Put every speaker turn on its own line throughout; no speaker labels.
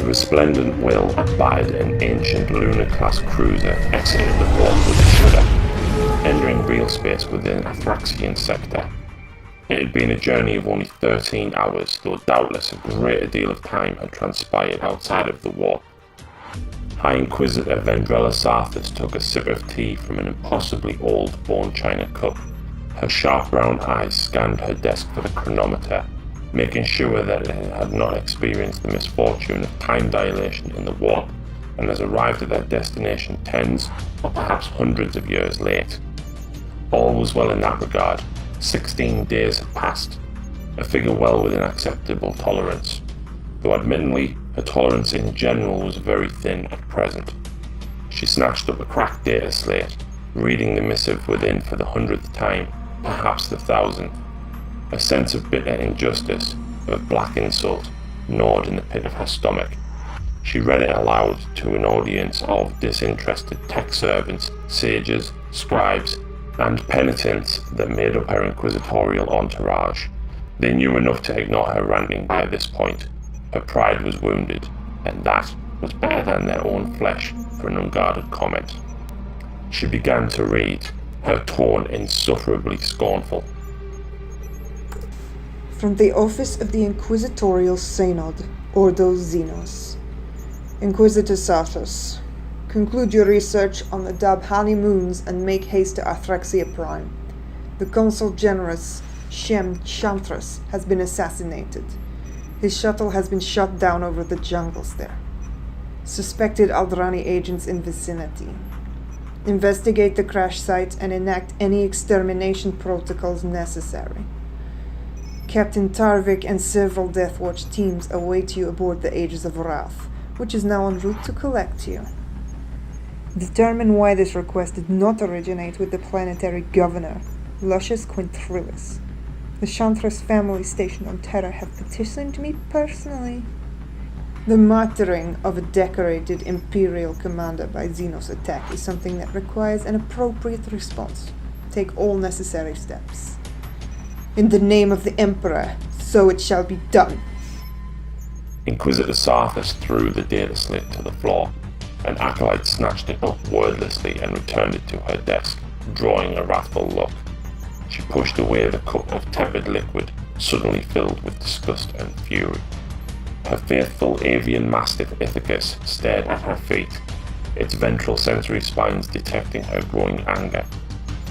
The resplendent will spied an ancient lunar-class cruiser exited the port with a shudder, entering real space within a Thraxian sector. It had been a journey of only 13 hours, though doubtless a greater deal of time had transpired outside of the warp. High Inquisitor Vendrella Sarthus took a sip of tea from an impossibly old bone china cup. Her sharp brown eyes scanned her desk for the chronometer, making sure that it had not experienced the misfortune of time dilation in the warp and has arrived at their destination tens or perhaps hundreds of years late. All was well in that regard. 16 days had passed, a figure well within acceptable tolerance, though admittedly her tolerance in general was very thin at present. She snatched up a cracked data slate, reading the missive within for the 100th time, perhaps the 1000th. A sense of bitter injustice, of black insult, gnawed in the pit of her stomach. She read it aloud to an audience of disinterested tech servants, sages, scribes, and penitents that made up her inquisitorial entourage. They knew enough to ignore her ranting by this point. Her pride was wounded, and that was better than their own flesh for an unguarded comment. She began to read, her tone insufferably scornful.
From the Office of the Inquisitorial Synod, Ordo Xenos. Inquisitor Sarthus, conclude your research on the Dabhani moons and make haste to Athraxia Prime. The Consul Generous, Shem Chanthras, has been assassinated. His shuttle has been shot down over the jungles there. Suspected Aldrani agents in vicinity. Investigate the crash site and enact any extermination protocols necessary. Captain Tarvik and several Deathwatch teams await you aboard the Aegis of Wrath, which is now en route to collect you. Determine why this request did not originate with the planetary governor, Lucius Quintrilis. The Chanthras family stationed on Terra have petitioned me personally. The martyring of a decorated Imperial commander by Xenos attack is something that requires an appropriate response. Take all necessary steps. In the name of the Emperor, so it shall be done.
Inquisitor Sarthus threw the data slate to the floor. An acolyte snatched it up wordlessly and returned it to her desk, drawing a wrathful look. She pushed away the cup of tepid liquid, suddenly filled with disgust and fury. Her faithful avian mastiff Ithacus stared at her feet, its ventral sensory spines detecting her growing anger.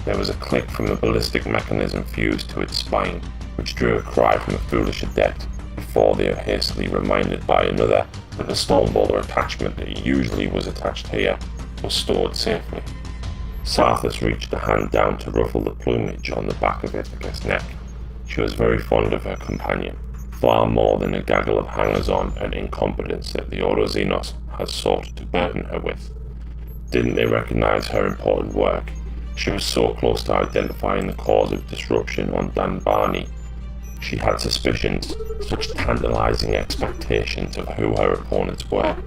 There was a click from the ballistic mechanism fused to its spine, which drew a cry from a foolish adept, before they were hastily reminded by another that the Stormbolter attachment that usually was attached here was stored safely. Sarthus reached a hand down to ruffle the plumage on the back of Ithacus' neck. She was very fond of her companion, far more than a gaggle of hangers-on and incompetence that the Ordo Xenos had sought to burden her with. Didn't they recognize her important work? She was so close to identifying the cause of disruption on Danbani. She had suspicions, such tantalizing expectations of who her opponents were.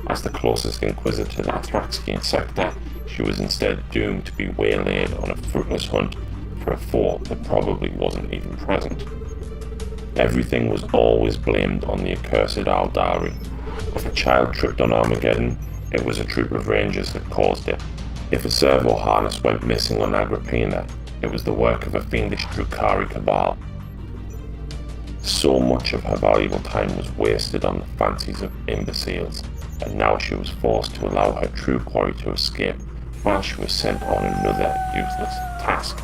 As the closest inquisitor to the Athraxian sector, she was instead doomed to be waylaid on a fruitless hunt for a foe that probably wasn't even present. Everything was always blamed on the accursed Aldari. If a child tripped on Armageddon, it was a troop of rangers that caused it. If a servo harness went missing on Agrippina, it was the work of a fiendish Drukhari cabal. So much of her valuable time was wasted on the fancies of imbeciles, and now she was forced to allow her true quarry to escape while she was sent on another useless task.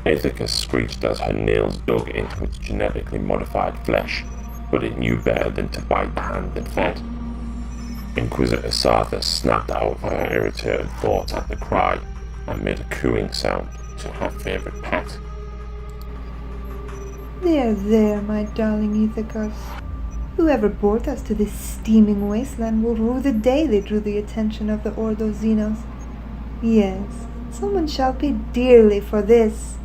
Ithacus screeched as her nails dug into its genetically modified flesh, but it knew better than to bite the hand that fed. Inquisitor Sarthus snapped out of her irritated thoughts at the cry and made a cooing sound to her favourite pet.
There, my darling Ithacus. Whoever brought us to this steaming wasteland will rue the day they drew the attention of the Ordo Xenos. Yes, someone shall pay dearly for this.